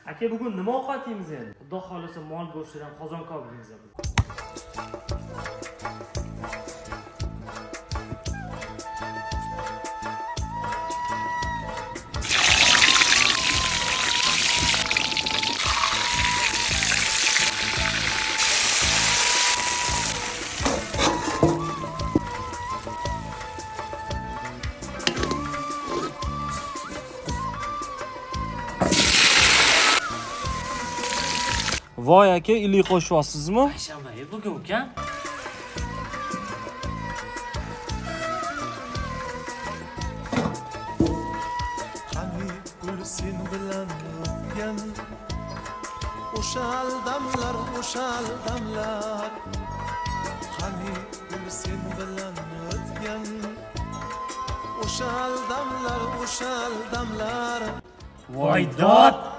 Aka, bugun nima ovqat yeymiz endi? Xudo xolasa mol go'shtidan qozon kobimiz bu. Voy aka, iliq qo'shyapsizmi? Payshanba bugun ukam. Qani gul sen bilan o'tgan o'shal damlar Qani gul sen bilan o'tgan o'shal damlar Voy dod!